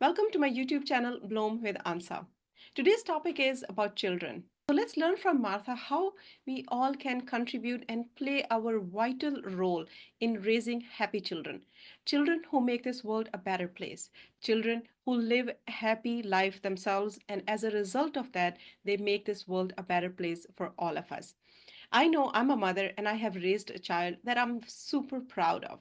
Welcome to my YouTube channel, Bloom with Ansa. Today's topic is about children. So let's learn from Martha how we all can contribute and play our vital role in raising happy children. Children who make this world a better place. Children who live a happy life themselves, and as a result of that, they make this world a better place for all of us. I know I'm a mother and I have raised a child that I'm super proud of.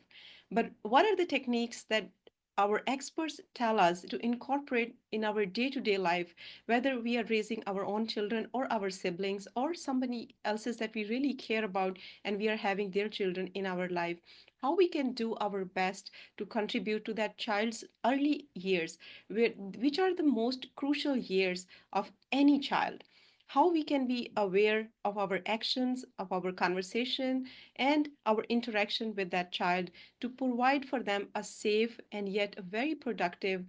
But what are the techniques that our experts tell us to incorporate in our day to day life, whether we are raising our own children or our siblings or somebody else's that we really care about and we are having their children in our life? How we can do our best to contribute to that child's early years, which are the most crucial years of any child, how we can be aware of our actions, of our conversation, and our interaction with that child to provide for them a safe and yet a very productive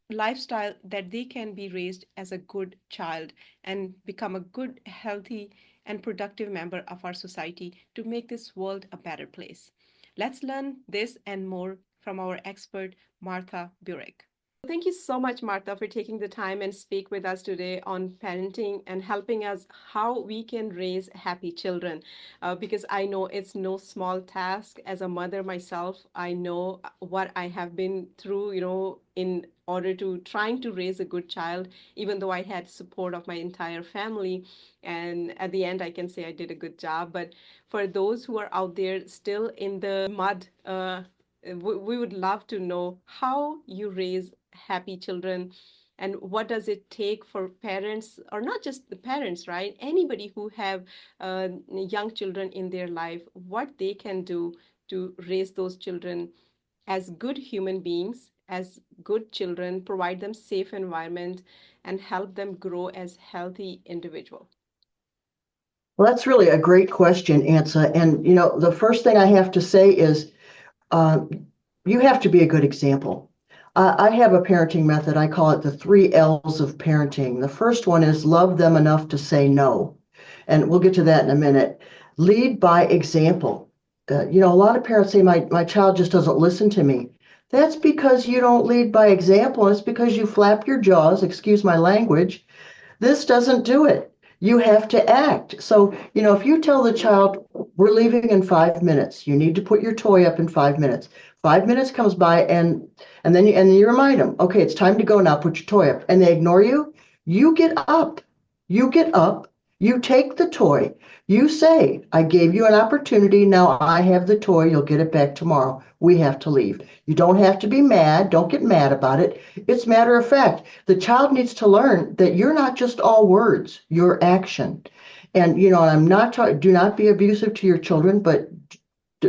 lifestyle that they can be raised as a good child and become a good, healthy, and productive member of our society to make this world a better place. Let's learn this and more from our expert, Martha Burich. Thank you so much, Martha, for taking the time and speak with us today on parenting and helping us how we can raise happy children. Because I know it's no small task. As a mother myself, I know what I have been through, in order to trying to raise a good child, even though I had support of my entire family. And at the end, I can say I did a good job. But for those who are out there still in the mud, we would love to know how you raise happy children and what does it take for parents, or not just the parents, right, anybody who have young children in their life, what they can do to raise those children as good human beings, as good children, provide them safe environment, and help them grow as healthy individual. Well, that's really a great question, Ansa. And the first thing I have to say is uh, you have to be a good example. I have a parenting method. I call it the 3 L's of parenting. The first one is love them enough to say no. And we'll get to that in a minute. Lead by example. A lot of parents say, my child just doesn't listen to me. That's because you don't lead by example. It's because you flap your jaws, excuse my language. This doesn't do it. You have to act. So, if you tell the child, we're leaving in 5 minutes, you need to put your toy up in 5 minutes. 5 minutes comes by and then you remind them, okay, it's time to go now, put your toy up. And they ignore you. You get up. You get up. You take the toy. You say, I gave you an opportunity. Now I have the toy. You'll get it back tomorrow. We have to leave. You don't have to be mad. Don't get mad about it. It's matter of fact. The child needs to learn that you're not just all words, you're action. And, I'm not talking, do not be abusive to your children, but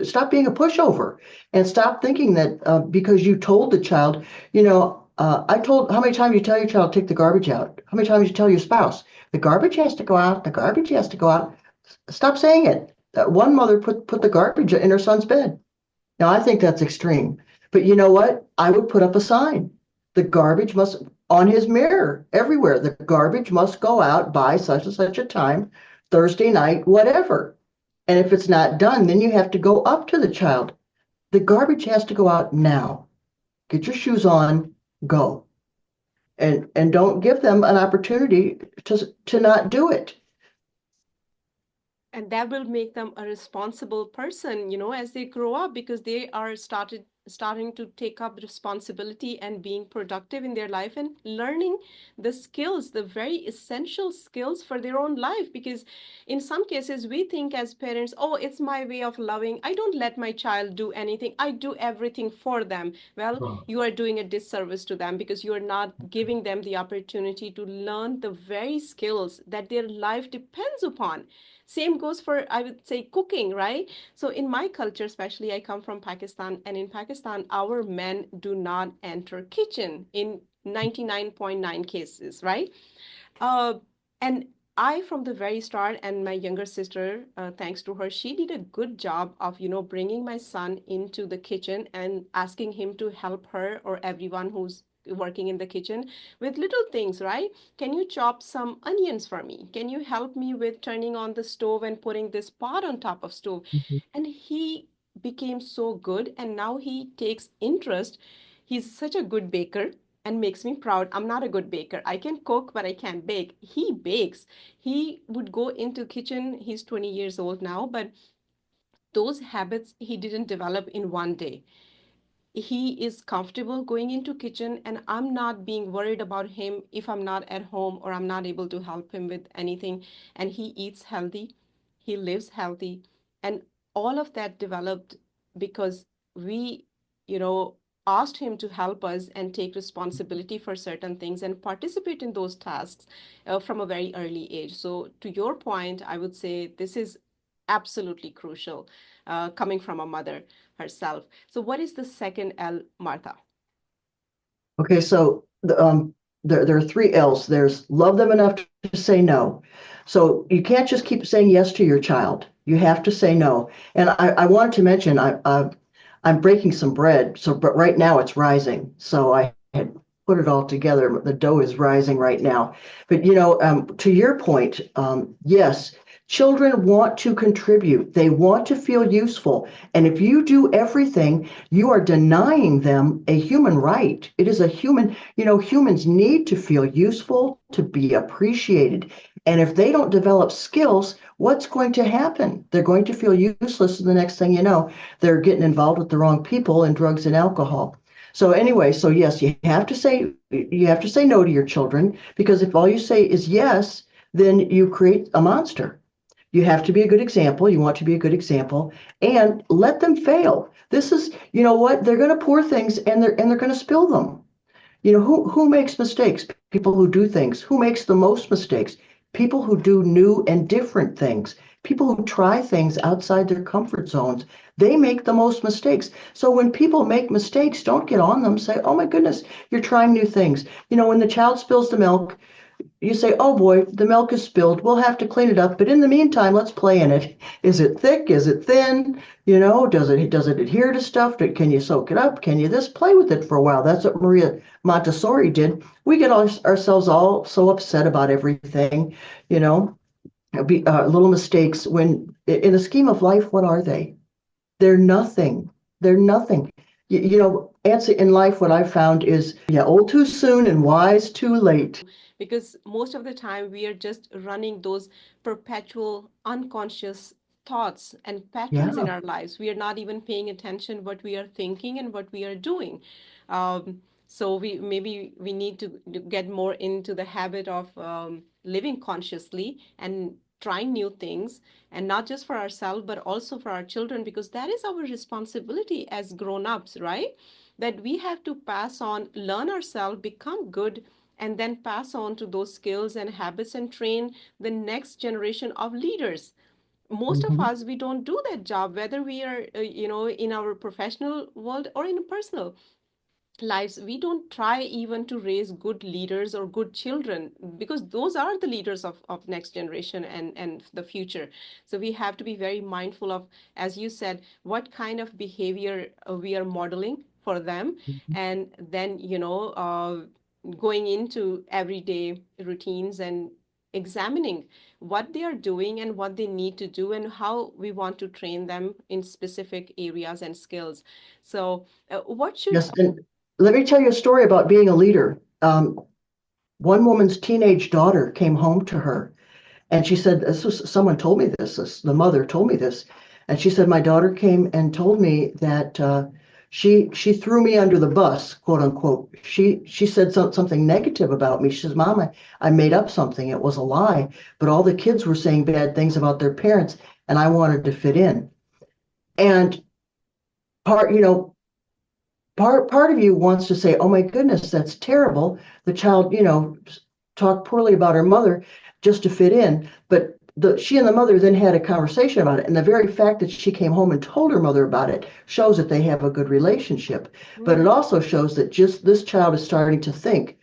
stop being a pushover and stop thinking that because you told the child, how many times you tell your child to take the garbage out? How many times you tell your spouse, the garbage has to go out, the garbage has to go out? Stop saying it. One mother put the garbage in her son's bed. Now, I think that's extreme. But you know what? I would put up a sign. The garbage must, on his mirror, everywhere, the garbage must go out by such and such a time, Thursday night, whatever. And if it's not done, then you have to go up to the child. The garbage has to go out now. Get your shoes on, go. And don't give them an opportunity to not do it. And that will make them a responsible person, as they grow up, because they are starting to take up responsibility and being productive in their life and learning the skills, the very essential skills for their own life. Because in some cases we think as parents, oh, it's my way of loving, I don't let my child do anything, I do everything for them. Well, you are doing a disservice to them because you are not giving them the opportunity to learn the very skills that their life depends upon. Same goes for, I would say, cooking, right? So in my culture, especially, I come from Pakistan, and in Pakistan, our men do not enter kitchen in 99.9 cases, right? Uh, and I, from the very start, and my younger sister, thanks to her, she did a good job of, bringing my son into the kitchen and asking him to help her or everyone who's working in the kitchen with little things, right? Can you chop some onions for me? Can you help me with turning on the stove and putting this pot on top of stove? Mhm. And he became so good, and now he takes interest. He's such a good baker, and makes me proud. I'm not a good baker. I can cook, but I can't bake. He bakes. He would go into kitchen. He's 20 years old now, but those habits he didn't develop in one day. He is comfortable going into kitchen, and I'm not being worried about him if I'm not at home or I'm not able to help him with anything. And he eats healthy, he lives healthy, and all of that developed because we, you know, asked him to help us and take responsibility for certain things and participate in those tasks from a very early age. So to your point, I would say this is absolutely crucial, coming from a mother herself. So, what is the second L, Martha? Okay, so there are three L's. There's love them enough to say no. So you can't just keep saying yes to your child. You have to say no. And I wanted to mention I'm breaking some bread. So, but right now it's rising. So I had put it all together. The dough is rising right now. But to your point, yes, children want to contribute. They want to feel useful. And if you do everything, you are denying them a human right. It is a human, humans need to feel useful, to be appreciated. And if they don't develop skills, what's going to happen? They're going to feel useless. And the next thing you know, they're getting involved with the wrong people and drugs and alcohol. So anyway, so yes, you have to say no to your children, because if all you say is yes, then you create a monster. You have to be a good example. You want to be a good example, and let them fail. This is, you know what? They're going to pour things, and they're going to spill them. Who makes mistakes? People who do things. Who makes the most mistakes? People who do new and different things. People who try things outside their comfort zones. They make the most mistakes. So when people make mistakes, don't get on them. Say, "Oh my goodness, you're trying new things." When the child spills the milk, you say, "Oh boy, the milk is spilled. We'll have to clean it up. But in the meantime, let's play in it. Is it thick? Is it thin? Does it adhere to stuff? Can you soak it up? Can you this? Play with it for a while." That's what Maria Montessori did. We get ourselves all so upset about everything, you know, little mistakes when in the scheme of life, what are they? They're nothing. They're nothing. Answer in life, what I found is, yeah, old too soon and wise too late. Because most of the time we are just running those perpetual unconscious thoughts and patterns in Yeah. our lives. We are not even paying attention what we are thinking and what we are doing. So we need to get more into the habit of living consciously and trying new things, and not just for ourselves but also for our children, because that is our responsibility as grown-ups, right? That we have to pass on, learn ourselves, become good, and then pass on to those skills and habits and train the next generation of leaders. Most of Mhm. us, we don't do that job, whether we are in our professional world or in a personal lives. We don't try even to raise good leaders or good children, because those are the leaders of next generation and the future. So we have to be very mindful of, as you said, what kind of behavior we are modeling for them, Mhm. and then going into everyday routines and examining what they are doing and what they need to do and how we want to train them in specific areas and skills. So what should Yes, and let me tell you a story about being a leader. One woman's teenage daughter came home to her, and she said, someone told me the mother told me this, and she said, "My daughter came and told me that she threw me under the bus, quote unquote. She said something negative about me. She says, 'Mom, I made up something. It was a lie, but all the kids were saying bad things about their parents, and I wanted to fit in.'" And part, you know, part of you wants to say, "Oh my goodness, that's terrible." The child, talked poorly about her mother just to fit in. But she and the mother then had a conversation about it. And the very fact that she came home and told her mother about it shows that they have a good relationship. But it Mhm. also shows that just this child is starting to think,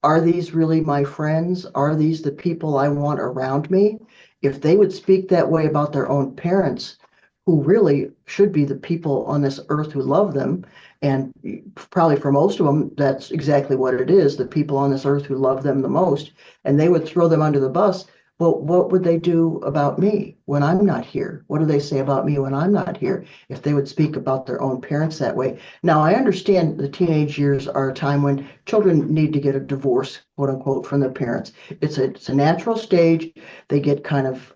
are these really my friends? Are these the people I want around me? If they would speak that way about their own parents, who really should be the people on this earth who love them, and probably for most of them, that's exactly what it is, the people on this earth who love them the most, and they would throw them under the bus, Well, what would they do about me when I'm not here? What do they say about me when I'm not here? If they would speak about their own parents that way. Now, I understand the teenage years are a time when children need to get a divorce, quote unquote, from their parents. It's a natural stage. They get kind of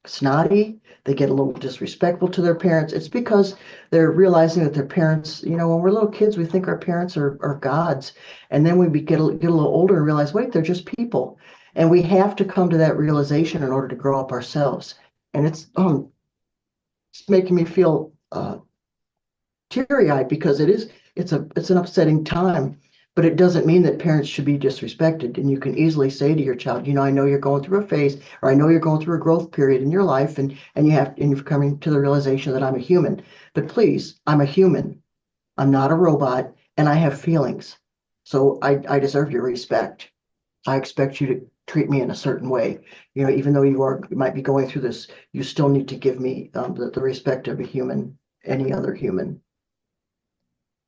snotty. They get a little disrespectful to their parents. It's because they're realizing that their parents, when we're little kids, we think our parents are gods. And then get a little older and realize, wait, they're just people. And we have to come to that realization in order to grow up ourselves. And it's making me feel teary-eyed because it's an upsetting time, but it doesn't mean that parents should be disrespected. And you can easily say to your child, I know you're going through a phase, or I know you're going through a growth period in your life, and you're coming to the realization that I'm a human. But please, I'm a human. I'm not a robot, and I have feelings. So I deserve your respect. I expect you to treat me in a certain way. Even though you might be going through this, you still need to give me the respect of a human, any other human.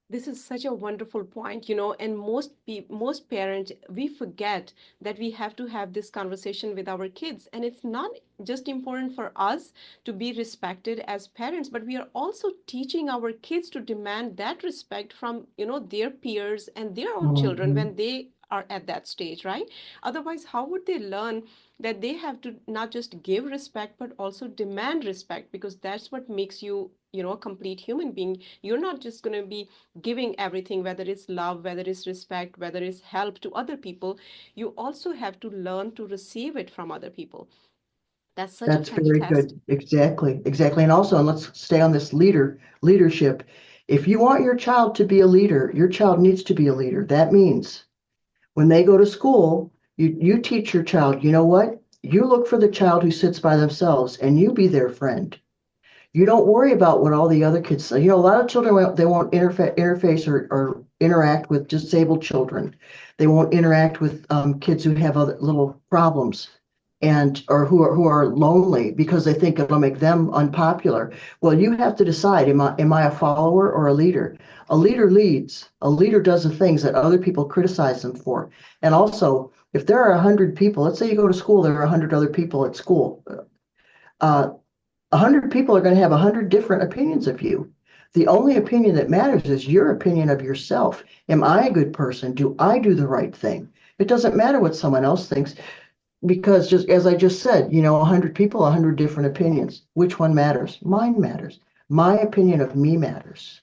This is such a wonderful point, and most parents, we forget that we have to have this conversation with our kids, and it's not just important for us to be respected as parents, but we are also teaching our kids to demand that respect from, their peers and their own children Mhm. when they are at that stage, right? Otherwise, how would they learn that they have to not just give respect but also demand respect, because that's what makes you, a complete human being. You're not just going to be giving everything, whether it's love, whether it's respect, whether it's help to other people. You also have to learn to receive it from other people. That's such a That's very fantastic. good. Exactly, exactly. And let's stay on this leadership. If you want your child to be a leader, your child needs to be a leader. That means when they go to school, you teach your child, you know what? You look for the child who sits by themselves and you be their friend. You don't worry about what all the other kids say. A lot of children, they won't interface or interact with disabled children. They won't interact with kids who have other little problems and or who are lonely because they think it'll make them unpopular. Well, you have to decide, am I a follower or a leader? A leader leads. A leader does the things that other people criticize them for. And also, if there are 100 people, let's say you go to school, there are 100 other people at school. Uh, 100 people are going to have 100 different opinions of you. The only opinion that matters is your opinion of yourself. Am I a good person? Do I do the right thing? It doesn't matter what someone else thinks because just as I just said, 100 people, 100 different opinions. Which one matters? Mine matters. My opinion of me matters.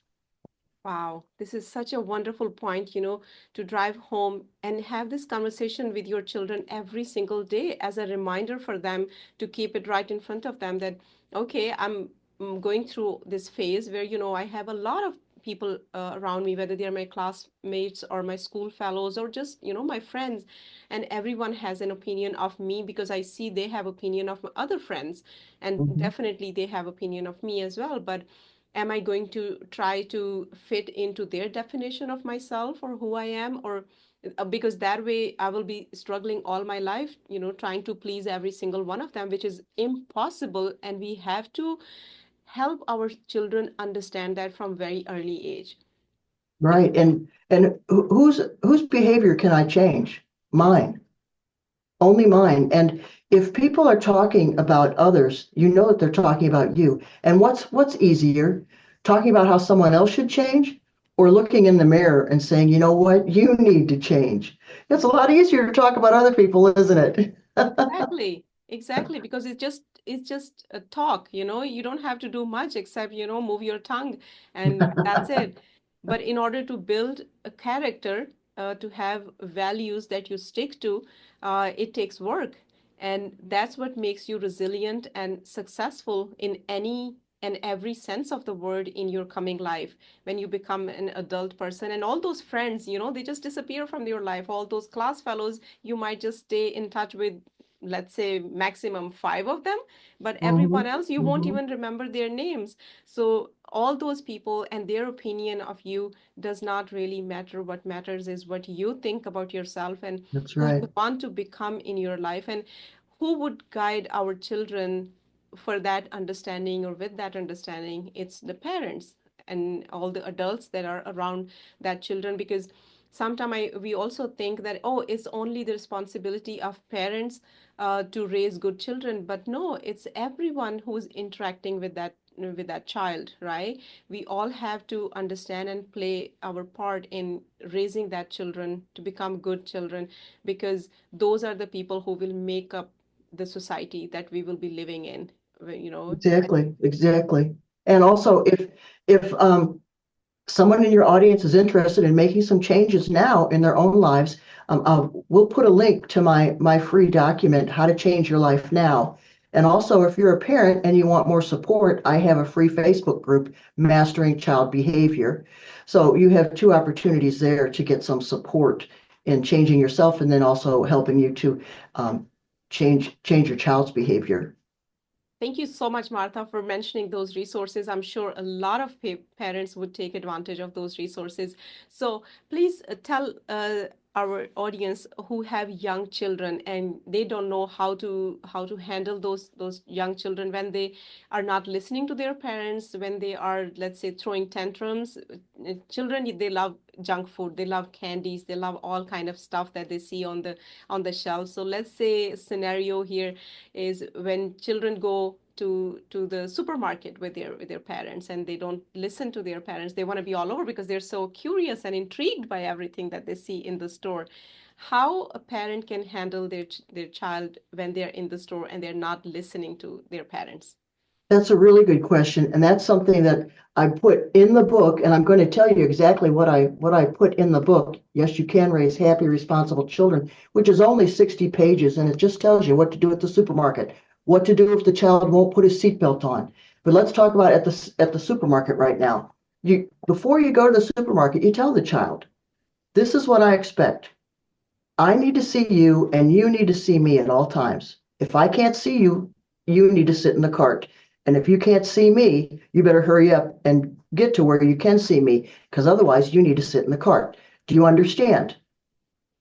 Wow, this is such a wonderful point, to drive home and have this conversation with your children every single day as a reminder for them to keep it right in front of them that, okay, I'm going through this phase where, I have a lot of people around me, whether they're my classmates or my school fellows or just, my friends, and everyone has an opinion of me because I see they have opinion of my other friends, and Mhm. definitely they have opinion of me as well. But am I going to try to fit into their definition of myself or who I am? Or because that way I will be struggling all my life, trying to please every single one of them, which is impossible. And we have to help our children understand that from very early age. Right. Because, And whose behavior can I change? yes, Mine. Only mine. And if people are talking about others, you know that they're talking about you. And what's easier, talking about how someone else should change or looking in the mirror and saying, you know what, you need to change. It's a lot easier to talk about other people, isn't it? exactly, exactly, because it's just a talk, you don't have to do much except, move your tongue and that's it. But in order to build a character, to have values that you stick to, it takes work. And that's what makes you resilient and successful in any and every sense of the word in your coming life when you become an adult person. And all those friends, they just disappear from your life. All those class fellows, you might just stay in touch with, let's say maximum five of them, but everyone Hmm. else you won't Hmm. even remember their names. So all those people and their opinion of you does not really matter. What matters is what you think about yourself and That's who right. you want to become in your life, and who would guide our children for that understanding or with that understanding. It's the parents and all the adults that are around that children, because sometimes we also think that, oh, it's only the responsibility of parents to raise good children, but no, it's everyone who's interacting with that child, right? We all have to understand and play our part in raising that children to become good children, because those are the people who will make up the society that we will be living in, you know. Exactly, exactly. And also, if someone in your audience is interested in making some changes now in their own lives, we'll put a link to my free document, How to Change Your Life Now. And also, if you're a parent and you want more support, I have a free Facebook group, Mastering Child Behavior. So you have two opportunities there to get some support in changing yourself, and then also helping you to change your child's behavior. Thank you so much, Martha, for mentioning those resources. I'm sure a lot of parents would take advantage of those resources. So please tell our audience who have young children and they don't know how to handle those young children when they are not listening to their parents, when they are, let's say, throwing tantrums. Children, they love junk food, they love candies, they love all kind of stuff that they see on the shelf. So let's say scenario here is when children go to the supermarket with their parents and they don't listen to their parents. They want to be all over because they're so curious and intrigued by everything that they see in the store. How a parent can handle their child when they're in the store and they're not listening to their parents? That's a really good question, and that's something that I put in the book, and I'm going to tell you exactly what I put in the book. Yes, you can raise happy, responsible children, which is only 60 pages, and it just tells you what to do at the supermarket, what to do if the child won't put his seatbelt on. But let's talk about at the supermarket right now. You before you go to the supermarket, you tell the child, "This is what I expect. I need to see you and you need to see me at all times. If I can't see you, you need to sit in the cart. And if you can't see me, you better hurry up and get to where you can see me, because otherwise you need to sit in the cart. Do you understand?"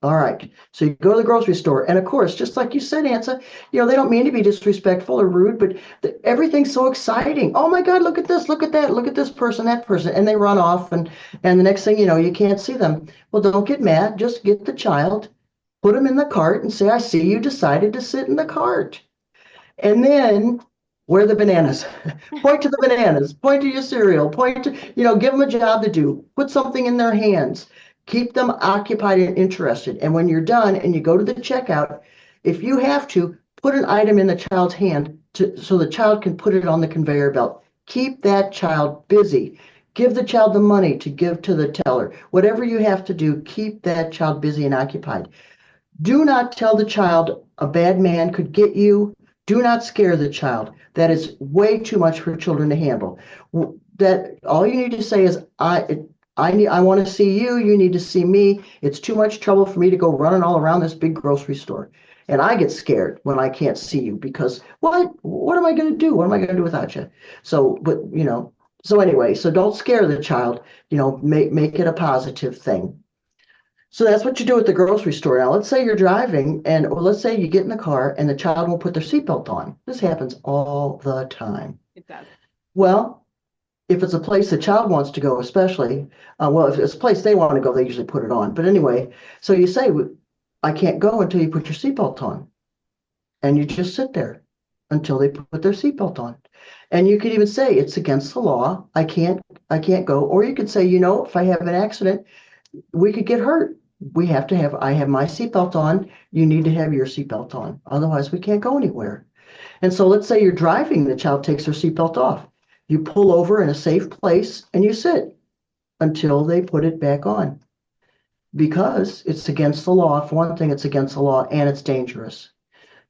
All right. So you go to the grocery store, and of course, just like you said, Ansa, they don't mean to be disrespectful or rude, but everything's so exciting. Oh my God, look at this, look at that, look at this person, that person, and they run off, and the next thing you know, you can't see them. Well, don't get mad. Just get the child, put them in the cart, and say, "I see you decided to sit in the cart." And then where are the bananas? Point to the bananas, point to your cereal, point to, give them a job to do, put something in their hands, keep them occupied and interested. And when you're done and you go to the checkout, if you have to, put an item in the child's hand so the child can put it on the conveyor belt. Keep that child busy. Give the child the money to give to the teller. Whatever you have to do, keep that child busy and occupied. Do not tell the child a bad man could get you. Do not scare the child. That is way too much for children to handle. That all you need to say is, I want to see you. You need to see me. It's too much trouble for me to go running all around this big grocery store. And I get scared when I can't see you, because what am I going to do? What am I going to do without you? So, but so anyway, so don't scare the child. Make it a positive thing. So that's what you do at the grocery store. Now, let's say you're driving, or let's say you get in the car and the child won't put their seatbelt on. This happens all the time. It does. Well, if it's a place the child wants to go, especially, well, if it's a place they want to go, they usually put it on. But anyway, so you say, "I can't go until you put your seatbelt on." And you just sit there until they put their seatbelt on. And you could even say, "It's against the law. I can't go." Or you could say, "If I have an accident, we could get hurt. I have my seatbelt on. You need to have your seatbelt on. Otherwise, we can't go anywhere." And so let's say you're driving, the child takes their seatbelt off. You pull over in a safe place and you sit until they put it back on, because it's against the law. For one thing, it's against the law, and it's dangerous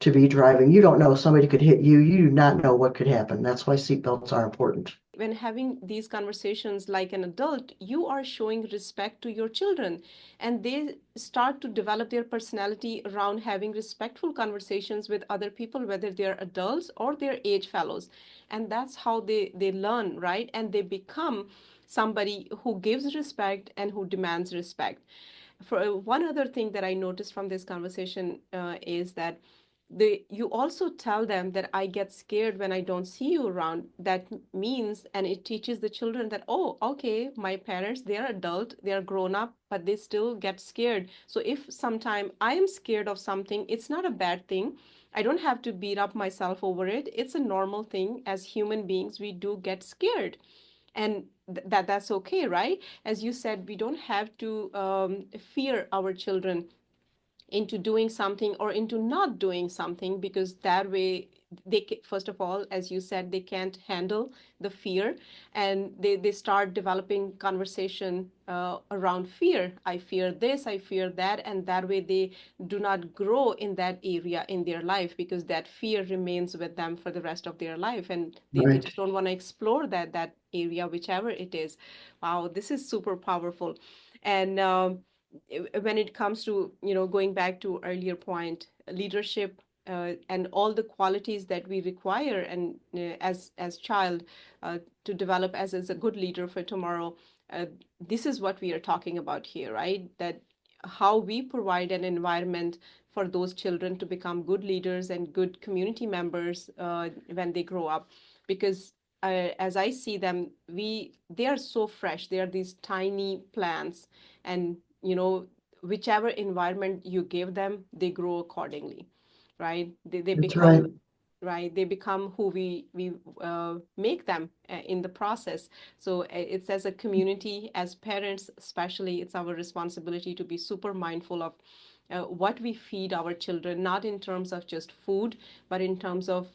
to be driving. You don't know, somebody could hit you. You do not know what could happen. That's why seatbelts are important. When having these conversations like an adult, you are showing respect to your children, and they start to develop their personality around having respectful conversations with other people, whether they're adults or their age fellows. And that's how they learn, right? And they become somebody who gives respect and who demands respect. For one other thing that I noticed from this conversation is that you also tell them that I get scared when I don't see you around. That means, and it teaches the children that, oh, okay, my parents, they're adult, they're grown up, but they still get scared. So if sometime I am scared of something, it's not a bad thing. I don't have to beat up myself over it. It's a normal thing. As human beings, we do get scared, and that's okay, right? As you said, we don't have to fear our children into doing something or into not doing something, because that way first of all, as you said, they can't handle the fear, and they start developing conversation around fear. I fear this, I fear that, and that way they do not grow in that area in their life, because that fear remains with them for the rest of their life, and they Right. just don't want to explore that area, whichever it is. Wow, this is super powerful. And when it comes to, going back to earlier point, leadership, and all the qualities that we require, and as child, to develop as a good leader for tomorrow, uh, this is what we are talking about here, right? That how we provide an environment for those children to become good leaders and good community members when they grow up. Because as I see them, they are so fresh. They are these tiny plants, and whichever environment you give them, they grow accordingly, right? They That's right. become, right, they become who we make them in the process. So it's, as a community, as parents especially, it's our responsibility to be super mindful of what we feed our children, not in terms of just food, but in terms of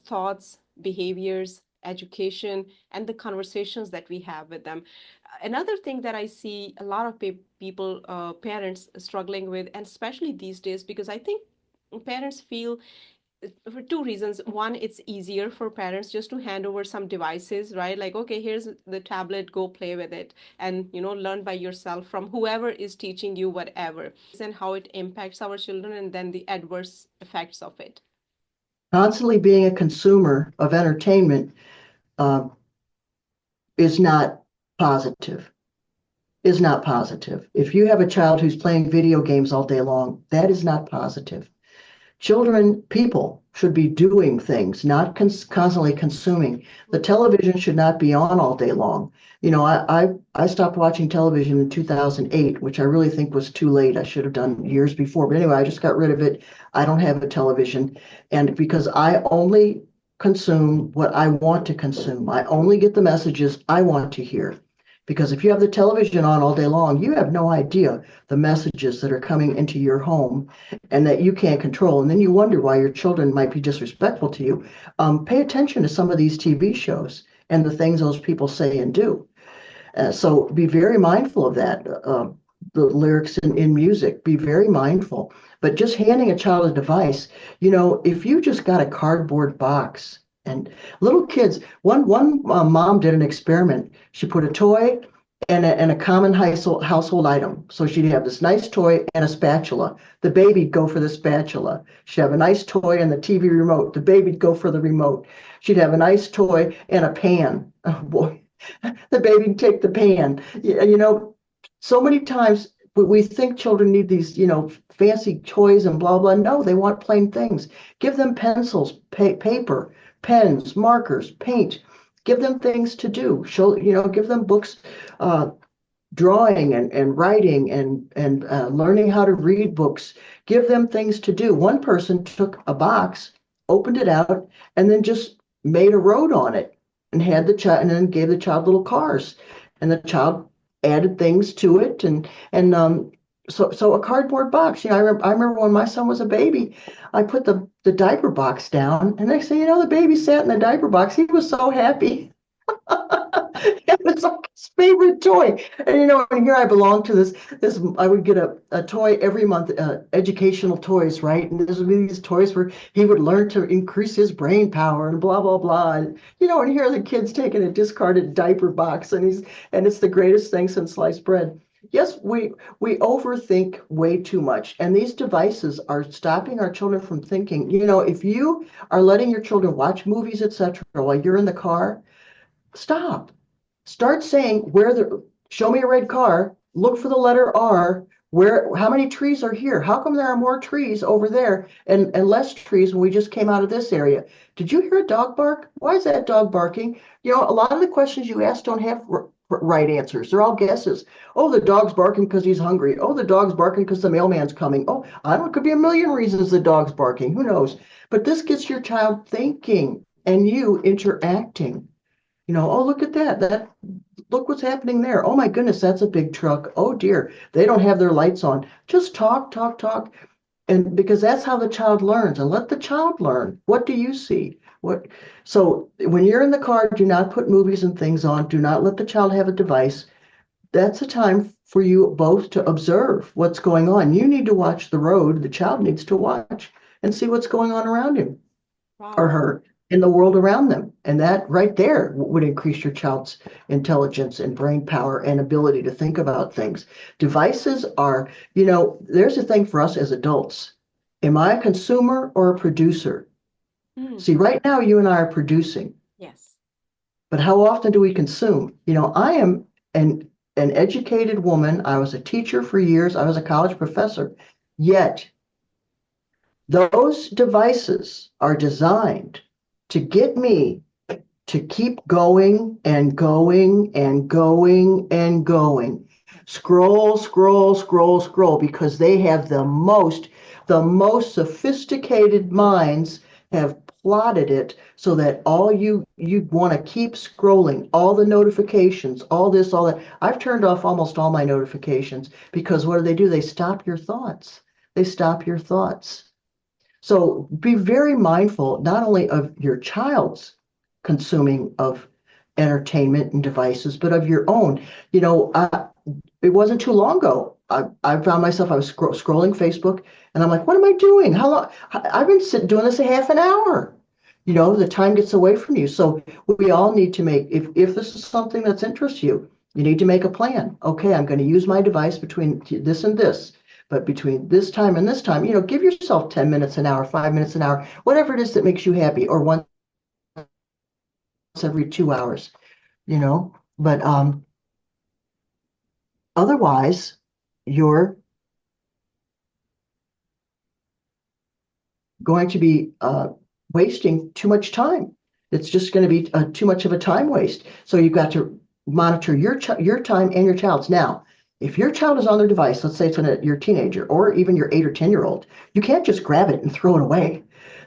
thoughts, behaviors, education, and the conversations that we have with them. Another thing that I see a lot of people, parents struggling with, and especially these days, because I think parents feel, for two reasons. One, it's easier for parents just to hand over some devices, right? Like, okay, here's the tablet, go play with it, and learn by yourself from whoever is teaching you whatever. And how it impacts our children, and then the adverse effects of it. Constantly being a consumer of entertainment uh, is not positive. Is not positive. If you have a child who's playing video games all day long, that is not positive. Children, people should be doing things, not constantly consuming. The television should not be on all day long. I stopped watching television in 2008, which I really think was too late. I should have done years before. But anyway, I just got rid of it. I don't have a television. And because I only consume what I want to consume, I only get the messages I want to hear. Because if you have the television on all day long, you have no idea the messages that are coming into your home and that you can't control. And then you wonder why your children might be disrespectful to you. Pay attention to some of these TV shows and the things those people say and do. So be very mindful of that. The lyrics in music, be very mindful. But just handing a child a device, if you just got a cardboard box and little kids, one mom did an experiment. She put a toy and a common household item. So she'd have this nice toy and a spatula. The baby'd go for the spatula. She'd have a nice toy and the TV remote. The baby'd go for the remote. She'd have a nice toy and a pan. Oh boy, the baby'd take the pan. So many times we think children need these, fancy toys and blah, blah. No, they want plain things. Give them pencils, paper, pens, markers, paint. Give them things to do. Give them books, uh, drawing and writing and learning how to read books. Give them things to do. One person took a box, opened it out, and then just made a road on it and had the child, and then gave the child little cars, and the child added things to it, and a cardboard box. I remember when my son was a baby, I put the diaper box down, and next thing you know, the baby sat in the diaper box. He was so happy. It was like his favorite toy. And here I belong to this. I would get a toy every month, educational toys, right? And this would be these toys where he would learn to increase his brain power and blah blah blah. And here are the kids taking a discarded diaper box, and it's the greatest thing since sliced bread. Yes, we overthink way too much, and these devices are stopping our children from thinking. If you are letting your children watch movies, etc., while you're in the car, stop. Start saying show me a red car, look for the letter R, How many trees are here? How come there are more trees over there and less trees when we just came out of this area? Did you hear a dog bark? Why is that dog barking? A lot of the questions you ask don't have right answers. They're all guesses. Oh, the dog's barking because he's hungry. Oh, the dog's barking because the mailman's coming. Oh, I don't know, it could be a million reasons the dog's barking. Who knows? But this gets your child thinking and you interacting. Oh, look at that. Look what's happening there. Oh my goodness, that's a big truck. Oh dear, they don't have their lights on. Just talk, talk, talk. And because that's how the child learns. And let the child learn. What do you see? What so when you're in the car, do not put movies and things on. Do not let the child have a device. That's a time for you both to observe what's going on. You need to watch the road. The child needs to watch and see what's going on around him or Wow. her in the world around them. And that right there would increase your child's intelligence and brain power and ability to think about things. Devices are, there's a thing for us as adults. Am I a consumer or a producer? Mm. See, right now you and I are producing, Yes. but how often do we consume? I am an educated woman. I was a teacher for years. I was a college professor. Yet those devices are designed to get me to keep going and going and going and going. Scroll, scroll, scroll, scroll, because they have the most sophisticated minds have plotted it so that all you want to keep scrolling, all the notifications, all this, all that. I've turned off almost all my notifications because what do? They stop your thoughts. They stop your thoughts. So be very mindful not only of your child's consuming of entertainment and devices, but of your own. It wasn't too long ago. I found myself, I was scrolling Facebook and I'm like, what am I doing? How long? I've been doing this a half an hour. The time gets away from you. So we all need to make, if this is something that's interests you, you need to make a plan. Okay, I'm going to use my device between this and this. But between this time and this time, give yourself 10 minutes an hour, 5 minutes an hour, whatever it is that makes you happy, or once every 2 hours, But otherwise, you're going to be wasting too much time. It's just going to be too much of a time waste. So you've got to monitor your time and your child's. Now, if your child is on their device, let's say it's your teenager or even your 8 or 10-year-old, you can't just grab it and throw it away.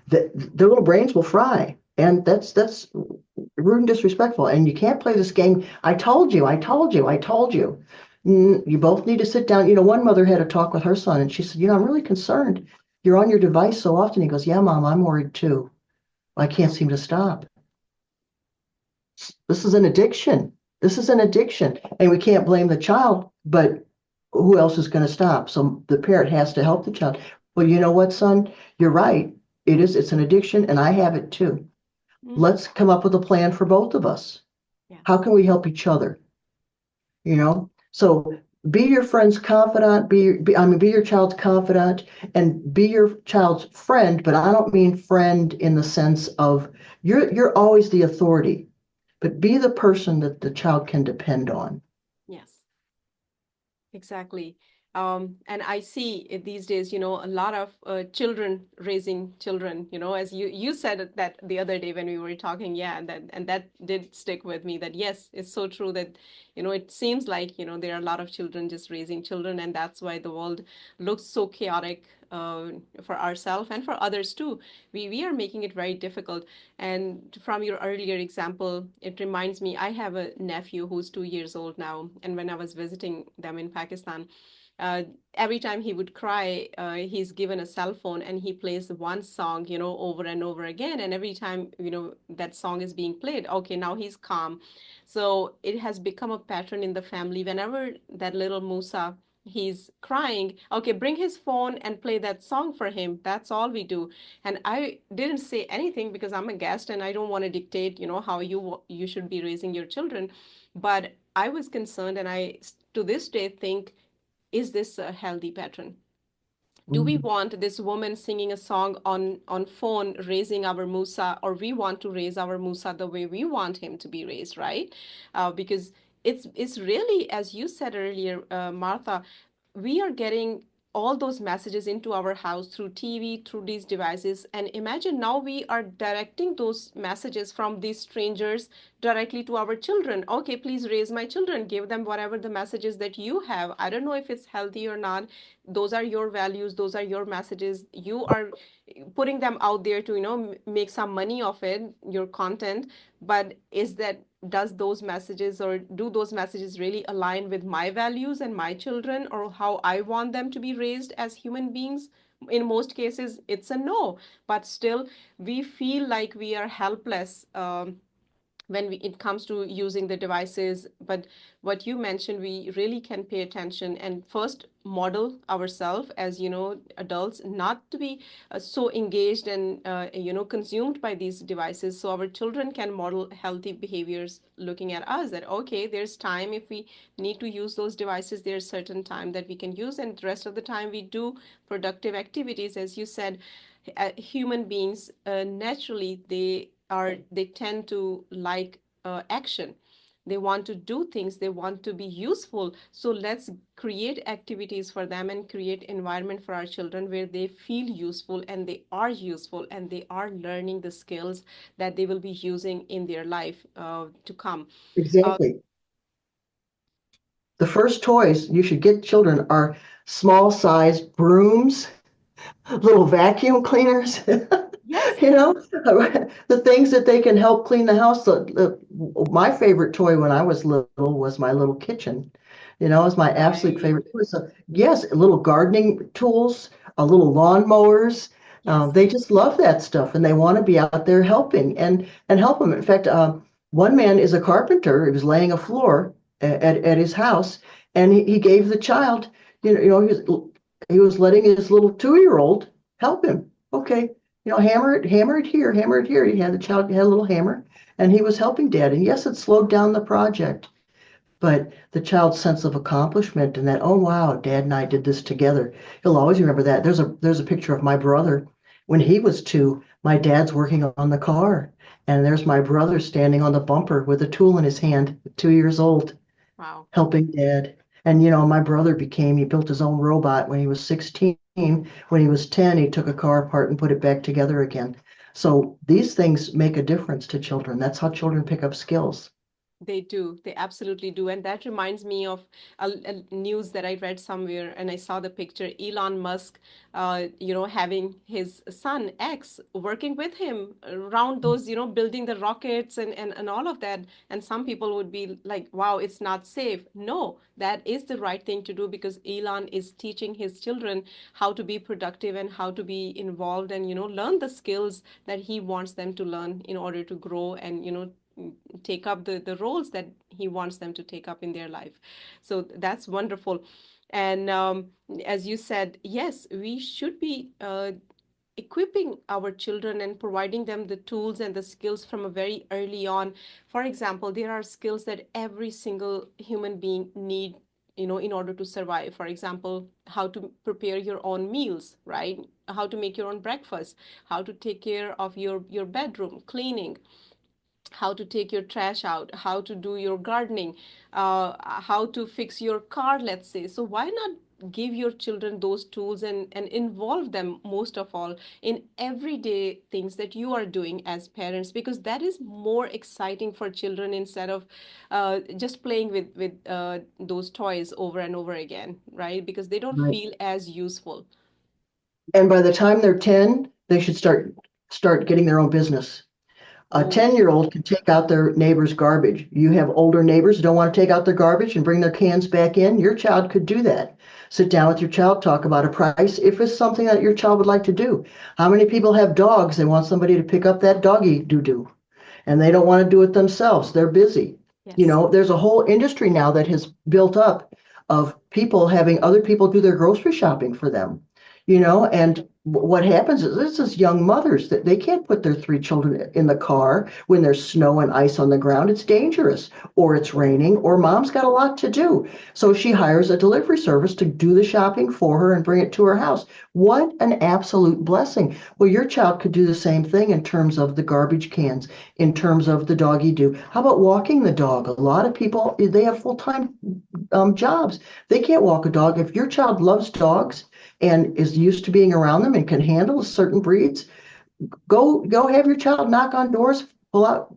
Their little brains will fry, and that's rude and disrespectful. And you can't play this game. I told you, I told you, I told you. You both need to sit down. One mother had a talk with her son, and she said, I'm really concerned. You're on your device so often. He goes, yeah, Mom, I'm worried too. I can't seem to stop. This is an addiction. This is an addiction. And we can't blame the child, but who else is going to stop? So the parent has to help the child. Well, you know what, son? You're right. It's an addiction, and I have it too. Mm. Let's come up with a plan for both of us. How Yes. can we help each other? So be your friend's confidant, be your child's confidant, and be your child's friend. But I don't mean friend in the sense of you're always the authority, but be the person that the child can depend on. Yes. Exactly. And I see it these days, a lot of children raising children, as you said that the other day when we were talking, yeah, and that did stick with me that yes, it's so true that, it seems like, there are a lot of children just raising children, and that's why the world looks so chaotic for ourselves and for others too. We are making it very difficult. And from your earlier example, it reminds me, I have a nephew who's 2 years old now, and when I was visiting them in Pakistan, uh, every time he would cry, he's given a cell phone and he plays one song, over and over again. And every time, that song is being played, okay, now he's calm. So it has become a pattern in the family. Whenever that little Musa, he's crying, okay, bring his phone and play that song for him. That's all we do. And I didn't say anything because I'm a guest and I don't want to dictate, how you should be raising your children. But I was concerned, and I to this day think, is this a healthy pattern? Do we Mm. want this woman singing a song on phone raising our Musa, or we want to raise our Musa the way we want him to be raised, right? Because it's really, as you said earlier, Martha, we are getting all those messages into our house through TV, through these devices. And imagine now we are directing those messages from these strangers directly to our children. Okay, please raise my children, give them whatever the messages that you have. I don't know if it's healthy or not. Those are your values, those are your messages. You are putting them out there to, make some money of it, your content. But is that, does those messages, or do those messages really align with my values and my children, or how I want them to be raised as human beings? In most cases it's a no, but still we feel like we are helpless, when it comes to using the devices. But what you mentioned, we really can pay attention and first model ourselves as, adults, not to be so engaged and, consumed by these devices, so our children can model healthy behaviors looking at us, that okay, there's time, if we need to use those devices, there's certain time that we can use, and the rest of the time we do productive activities. As you said, human beings, naturally they tend to like action. They want to do things, they want to be useful, so let's create activities for them and create environment for our children where they feel useful, and they are useful, and they are learning the skills that they will be using in their life to come. uh, Exactly. The first toys you should get children are small size brooms, little vacuum cleaners, yes. you know, the things that they can help clean the house. My favorite toy when I was little was my little kitchen. It was my absolute Right. favorite. It was yes, little gardening tools, a little lawn mowers. Yes. They just love that stuff, and they want to be out there helping and help them. In fact, one man is a carpenter. He was laying a floor at his house, and he gave the child, he was letting his little 2-year-old help him. Okay, hammer it here. He had the child had a little hammer, and he was helping dad. And yes, it slowed down the project, but the child's sense of accomplishment and that, oh wow, dad and I did this together. He'll always remember that. There's a picture of my brother when he was 2. My dad's working on the car, and there's my brother standing on the bumper with a tool in his hand, 2 years old, Wow. helping dad. And my brother he built his own robot when he was 16. When he was 10, he took a car apart and put it back together again. So these things make a difference to children. That's how children pick up skills. They do. They absolutely do. And that reminds me of a news that I read somewhere, and I saw the picture. Elon Musk, having his son X working with him around those, building the rockets and all of that. And some people would be like, wow, it's not safe. No, that is the right thing to do, because Elon is teaching his children how to be productive and how to be involved and, learn the skills that he wants them to learn in order to grow and, take up the roles that he wants them to take up in their life. So that's wonderful. And as you said, yes, we should be equipping our children and providing them the tools and the skills from a very early on. For example, there are skills that every single human being need, in order to survive. For example, how to prepare your own meals, right? How to make your own breakfast, how to take care of your bedroom, cleaning, how to take your trash out, how to do your gardening, how to fix your car, let's say. So why not give your children those tools and involve them most of all in everyday things that you are doing as parents, because that is more exciting for children instead of just playing with those toys over and over again, right? Because they don't Right. feel as useful. And by the time they're 10, they should start getting their own business. A Oh, 10-year-old can take out their neighbor's garbage. You have older neighbors who don't want to take out their garbage and bring their cans back in. Your child could do that. Sit down with your child, talk about a price if it's something that your child would like to do. How many people have dogs? They want somebody to pick up that doggy doo-doo, and they don't want to do it themselves. They're busy. yes. There's a whole industry now that has built up of people having other people do their grocery shopping for them. And what happens is this is young mothers that they can't put their three children in the car when there's snow and ice on the ground. It's dangerous, or it's raining, or mom's got a lot to do. So she hires a delivery service to do the shopping for her and bring it to her house. What an absolute blessing. Well, your child could do the same thing in terms of the garbage cans, in terms of the doggy do. How about walking the dog? A lot of people, they have full-time jobs. They can't walk a dog. If your child loves dogs and is used to being around them and can handle certain breeds, go have your child knock on doors, pull out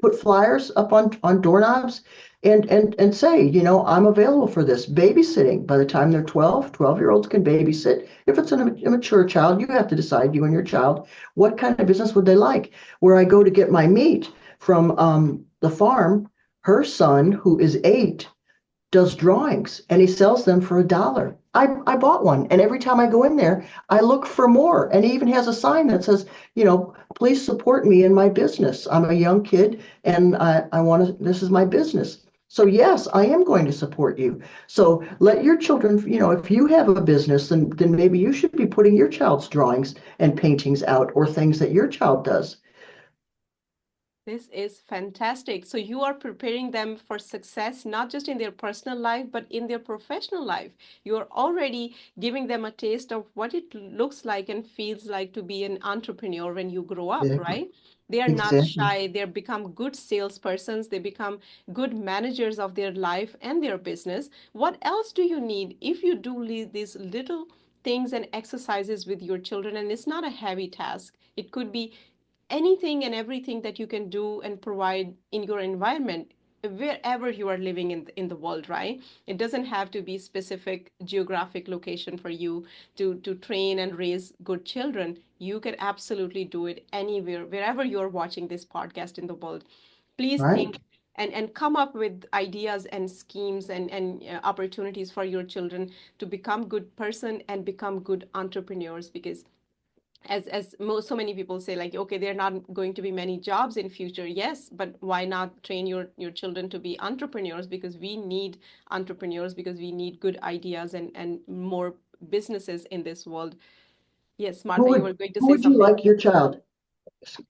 put flyers up on doorknobs and say, I'm available for this babysitting. By the time they're 12-year-olds can babysit. If it's an immature child, you have to decide, you and your child, what kind of business would they like. Where I go to get my meat from the farm, her son, who is 8, does drawings and he sells them for $1. I bought one, and every time I go in there, I look for more. And he even has a sign that says, please support me in my business. I'm a young kid and I want to, this is my business. So yes, I am going to support you. So let your children, if you have a business, then maybe you should be putting your child's drawings and paintings out, or things that your child does. This is fantastic. So you are preparing them for success, not just in their personal life, but in their professional life. You are already giving them a taste of what it looks like and feels like to be an entrepreneur when you grow up, Exactly. right? They are not Exactly. shy. They become good salespersons. They become good managers of their life and their business. What else do you need if you do these little things and exercises with your children? And it's not a heavy task. It could be anything and everything that you can do and provide in your environment wherever you are living in the world, right? It doesn't have to be specific geographic location for you to train and raise good children. You can absolutely do it anywhere, wherever you're watching this podcast in the world. Please Right. think and come up with ideas and schemes and opportunities for your children to become good person and become good entrepreneurs, because so many people say, like, okay, there are not going to be many jobs in future. Yes, but why not train your children to be entrepreneurs? Because we need entrepreneurs, because we need good ideas and more businesses in this world. Yes, Who Martha, you would were going to who say would you something. like your child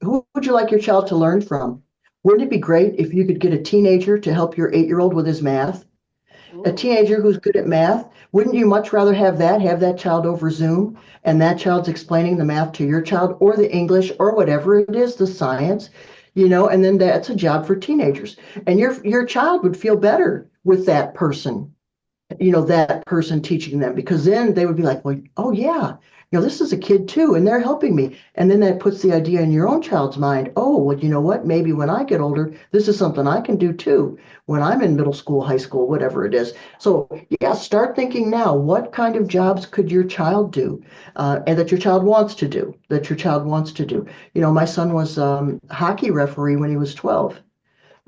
Who would you like your child to learn from? Wouldn't it be great if you could get a teenager to help your 8-year-old with his math? A Ooh. teenager who's good at math, wouldn't you much rather have that child over Zoom, and that child's explaining the math to your child, or the English, or whatever it is, the science, and then that's a job for teenagers. And your child would feel better with that person teaching them, because then they would be like, well, oh yeah, this is a kid too, and they're helping me. And then that puts the idea in your own child's mind. Oh, well, you know what? Maybe when I get older, this is something I can do too, when I'm in middle school, high school, whatever it is. So yeah, start thinking now, what kind of jobs could your child do, and that your child wants to do, my son was hockey referee when he was 12.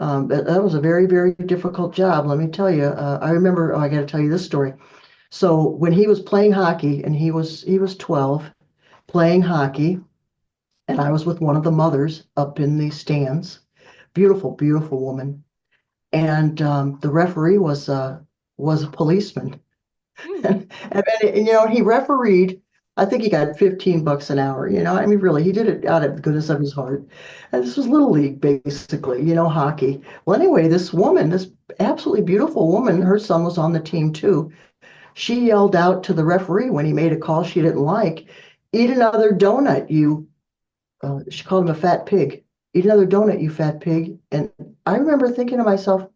That was a very, very difficult job, let me tell you. I remember, I got to tell you this story. So when he was playing hockey, and he was 12, playing hockey, and I was with one of the mothers up in the stands. Beautiful, beautiful woman. And the referee was a policeman. Hmm. And he refereed. I think he got $15 an hour. I mean, really, he did it out of the goodness of his heart. And this was little league, basically, hockey. Well, anyway, this woman, this absolutely beautiful woman, her son was on the team too. She yelled out to the referee when he made a call she didn't like, "Eat another donut, you." She called him a fat pig. "Eat another donut, you fat pig." And I remember thinking to myself,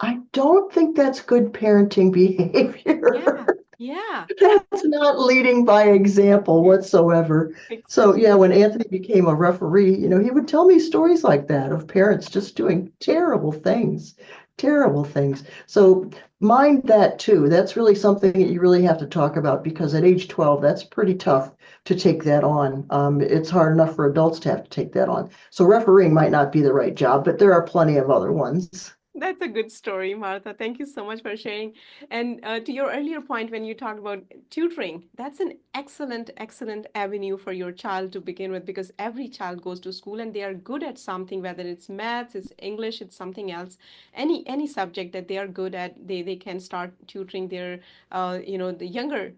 I don't think that's good parenting Yeah. behavior. Yeah. That's not leading by example whatsoever. So yeah, Exactly. when Anthony became a referee, he would tell me stories like that of parents just doing terrible things, terrible things. So mind that too. That's really something that you really have to talk about, because at age 12, that's pretty tough to take that on. It's hard enough for adults to have to take that on. So refereeing might not be the right job, but there are plenty of other ones. That's a good story, Martha. Thank you so much for sharing. And to your earlier point, when you talked about tutoring, that's an excellent, excellent avenue for your child to begin with, because every child goes to school and they are good at something, whether it's maths, it's English, it's something else, any subject that they are good at, they can start tutoring their, the younger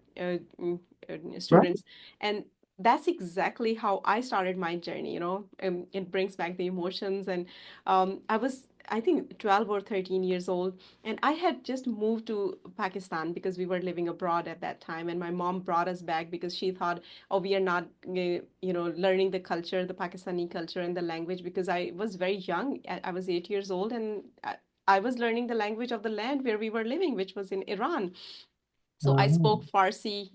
Right. students. And that's exactly how I started my journey, you know. It brings back the emotions. And I was, I think, 12 or 13 years old, and I had just moved to Pakistan because we were living abroad at that time. And my mom brought us back because she thought, oh, we are not, learning the culture, the Pakistani culture and the language, because I was very young. I was 8 years old, and I was learning the language of the land where we were living, which was in Iran. So I Oh. spoke Farsi,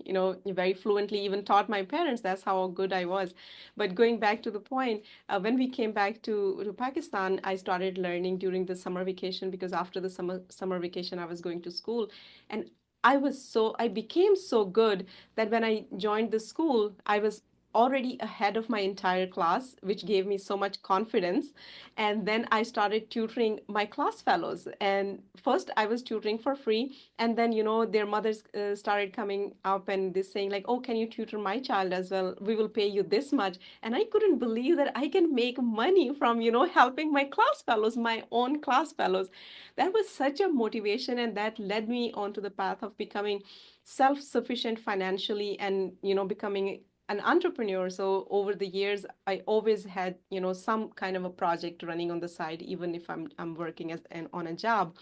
very fluently, even taught my parents. That's how good I was. But going back to the point, when we came back to Pakistan, I started learning during the summer vacation, because after the summer vacation, I was going to school. And I became so good that when I joined the school, I was already ahead of my entire class, which gave me so much confidence. And then I started tutoring my class fellows. And first, I was tutoring for free, and then their mothers started coming up and this saying like, oh, can you tutor my child as well, we will pay you this much. And I couldn't believe that I can make money from helping my class fellows, my own class fellows. That was such a motivation, and that led me onto the path of becoming self-sufficient financially, and becoming an entrepreneur. So over the years, I always had some kind of a project running on the side, even if I'm working on a job.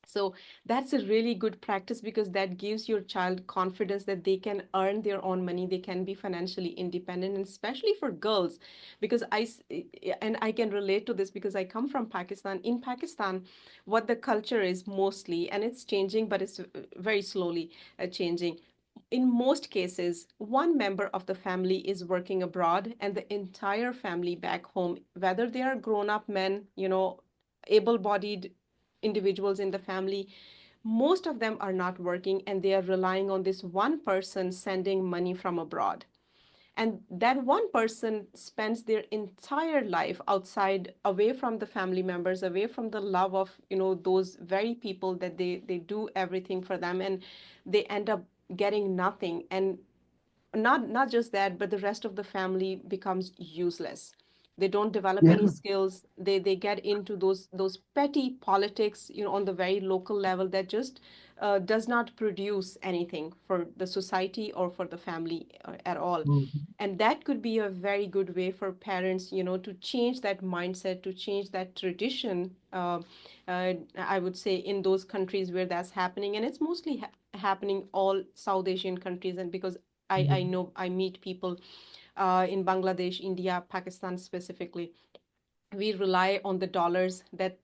So that's a really good practice, because that gives your child confidence that they can earn their own money, they can be financially independent, and especially for girls, because and I can relate to this because I come from Pakistan. In Pakistan, what the culture is mostly, and it's changing, but it's very slowly changing. In most cases, one member of the family is working abroad, and the entire family back home, whether they are grown-up men, able-bodied individuals in the family, most of them are not working, and they are relying on this one person sending money from abroad. And that one person spends their entire life outside, away from the family members, away from the love of those very people that they do everything for them, and they end up getting nothing. And not just that, but the rest of the family becomes useless. They don't develop Yeah. any skills. They get into those petty politics, on the very local level, that just does not produce anything for the society or for the family at all. Mhm. And that could be a very good way for parents, to change that mindset, to change that tradition. I would say in those countries where that's happening, and it's mostly happening all South Asian countries. And because I Mhm. know I meet people in Bangladesh, India, Pakistan specifically. We rely on the dollars that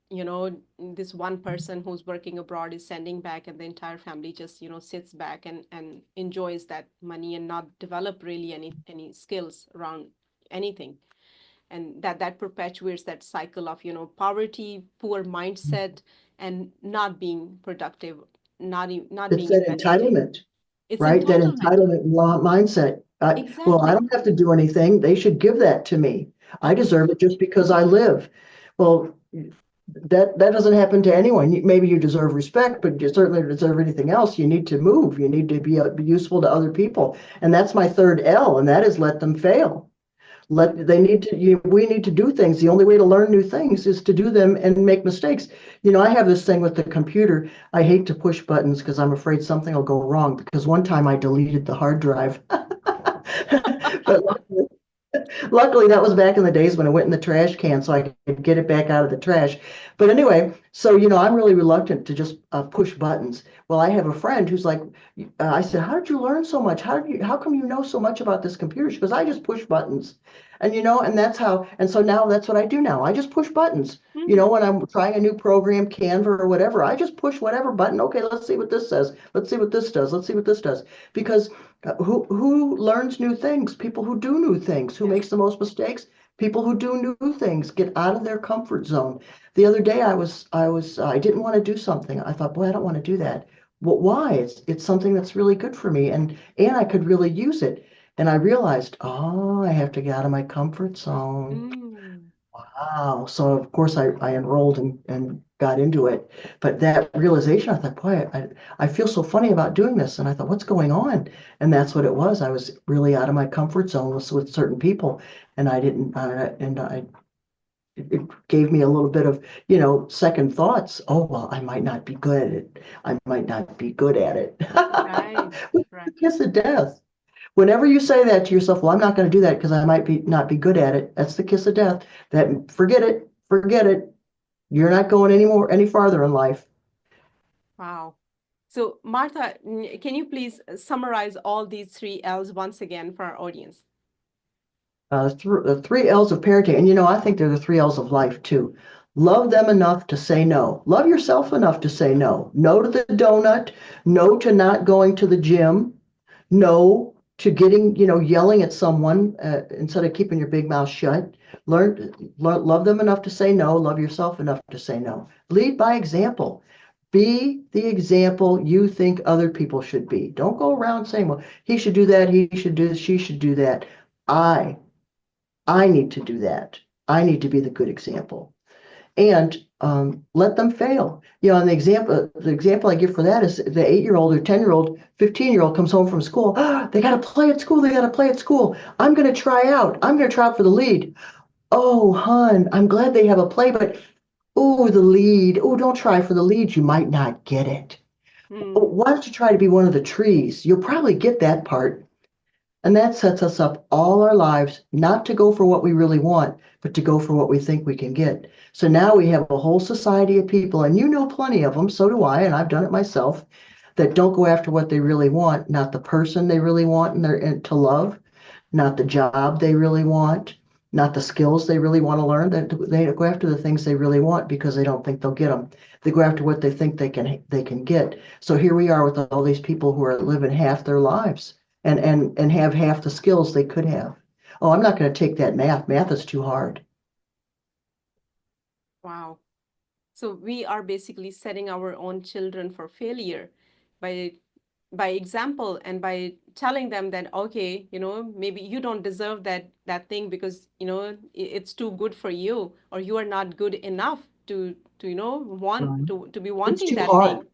this one person who's working abroad is sending back, and the entire family just sits back and enjoys that money, and not develop really any skills around anything. And that perpetuates that cycle of poverty, poor mindset, and not being productive, not It's being that invested. entitlement, It's right? That entitlement. entitlement mindset. Well, I Exactly. don't have to do anything. They should give that to me. I deserve it just Exactly. because I live. Well, that doesn't happen to anyone. Maybe you deserve respect, but you certainly don't deserve anything else. You need to move. You need to be useful to other people. And that's my third L, and that is let them fail. They need to, we need to do things. The only way to learn new things is to do them and make mistakes. I have this thing with the computer. I hate to push buttons because I'm afraid something will go wrong, because one time I deleted the hard drive. But luckily, that was back in the days when it went in the trash can, so I could get it back out of the trash. But anyway, so I'm really reluctant to just push buttons. Well, I have a friend who's like, I said, "How did you learn so much? How come you know so much about this computer?" She goes, "I just push buttons." And and that's how, and so now that's what I do now. I just push buttons. Mhm. When I'm trying a new program, Canva or whatever, I just push whatever button. Okay, let's see what this says. Let's see what this does. Let's see what this does. Because who learns new things? People who do new things. Who Yes. makes the most mistakes? People who do new things, get out of their comfort zone. The other day, I didn't want to do something. I thought, boy, I don't want to do that. Well, why? It's something that's really good for me, and I could really use it. And I realized, oh, I have to get out of my comfort zone. Mm. Wow. So of course I enrolled and got into it. But that realization, I thought, boy, I feel so funny about doing this. And I thought, what's going on? And that's what it was. I was really out of my comfort zone with certain people. And I didn't, and I, it gave me a little bit of, second thoughts. Oh, well, I might not be good at it. I might not be good at it. Right. Which is Right. the kiss of death. Whenever you say that to yourself, well, I'm not going to do that because I might be not be good at it. That's the kiss of death. That forget it, forget it. You're not going any farther in life. Wow. So, Martha, can you please summarize all these three L's once again for our audience? The three L's of parenting, and I think they're the three L's of life too. Love them enough to say no. Love yourself enough to say no. No to the donut. No to not going to the gym. No to getting, yelling at someone instead of keeping your big mouth shut. Love them enough to say no. Love yourself enough to say no. Lead by example. Be the example you think other people should be. Don't go around saying, well, he should do that, he should do this, she should do that. I I need to do that. I need to be the good example. And let them fail. And the example I give for that is the 8-year-old or 10-year-old, 15-year-old comes home from school. They got to play at school. They got to play at school. I'm going to try out. I'm going to try out for the lead. Oh, hun, I'm glad they have a play, but oh, the lead. Oh, don't try for the lead. You might not get it. Oh, Hmm. why don't you try to be one of the trees? You'll probably get that part. And that sets us up all our lives not to go for what we really want, but to go for what we think we can get. So now we have a whole society of people, and you know plenty of them, so do I, and I've done it myself, that don't go after what they really want, not the person they really want and to love, not the job they really want, not the skills they really want to learn. They go after the things they really want because they don't think they'll get them. They go after what they think they can get. So here we are with all these people who are living half their lives and have half the skills they could have. Oh, I'm not going to take that math. Math is too hard. Wow. So we are basically setting our own children for failure by by example and by telling them that okay, maybe you don't deserve that thing because, it's too good for you, or you are not good enough to want Right. to be It's wanting too that thing. hard,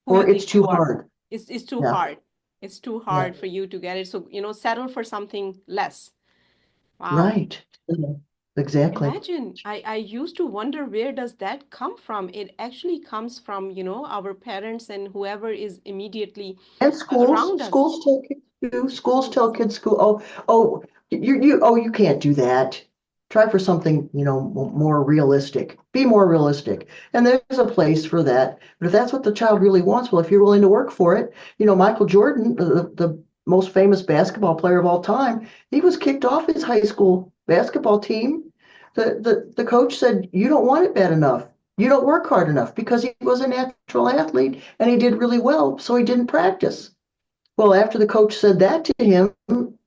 Who you or it's think too you are. hard. It's too Yeah, hard. It's too yeah, hard for you to get it. So, settle for something less. Wow. right. Yeah, exactly. Imagine, I used to wonder where does that come from? It actually comes from, our parents and whoever is immediately And around us. schools tell kids to, schools tell Schools. kids school, you can't do that. Try for something, more realistic. Be more realistic. And there's a place for that. But if that's what the child really wants, well, if you're willing to work for it, Michael Jordan, the most famous basketball player of all time, he was kicked off his high school basketball team. The coach said, you don't want it bad enough. You don't work hard enough because he was a natural athlete and he did really well, so he didn't practice. Well, after the coach said that to him,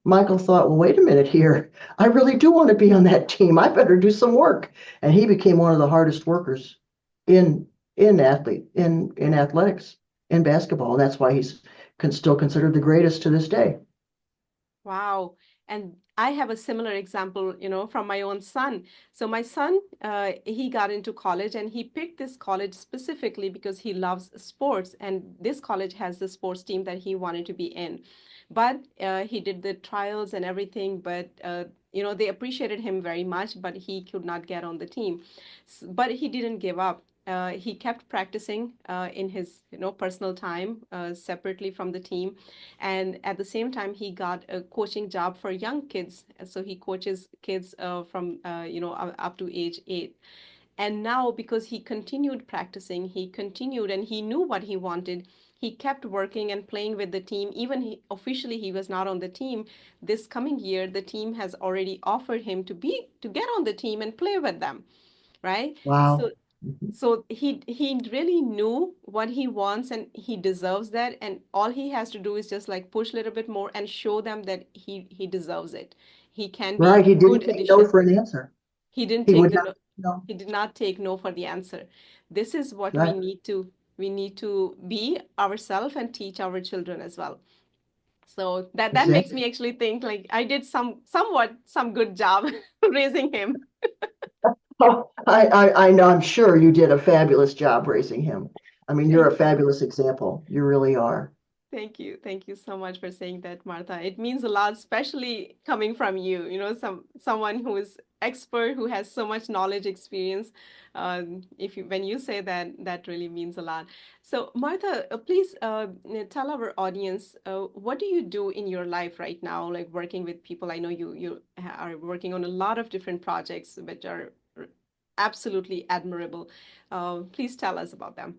Michael thought, well, wait a minute here. I really do want to be on that team. I better do some work. And he became one of the hardest workers in in athletics, in basketball. And that's why he's still considered the greatest to this day. Wow. And I have a similar example, from my own son. So my son, he got into college and he picked this college specifically because he loves sports. And this college has the sports team that he wanted to be in. But he did the trials and everything, but they appreciated him very much, but he could not get on the team. But he didn't give up. He kept practicing in his, personal time separately from the team, and at the same time he got a coaching job for young kids, so he coaches kids from up to age 8. And now, because he continued practicing, he continued, and he knew what he wanted, he kept working and playing with the team. Even officially he was not on the team. This coming year the team has already offered him to get on the team and play with them, right? Wow. So he really knew what he wants and he deserves that, and all he has to do is just like push a little bit more and show them that he deserves it. He can be Right. a He didn't good take no addition. for an answer. He didn't He take would the not. no, No. he did not take no for the answer. This is what Right. we need to be ourselves and teach our children as well. So that makes Exactly. me actually think like I did some good job raising him. Oh, I know. I'm sure you did a fabulous job raising him. I mean, you're a Thank you. fabulous example. You really are. Thank you. Thank you so much for saying that, Martha. It means a lot, especially coming from you, someone who is expert, who has so much knowledge, experience. If you when you say that, that really means a lot. So, Martha, please tell our audience what do you do in your life right now, like working with people. I know you are working on a lot of different projects, which are absolutely admirable. Please tell us about them.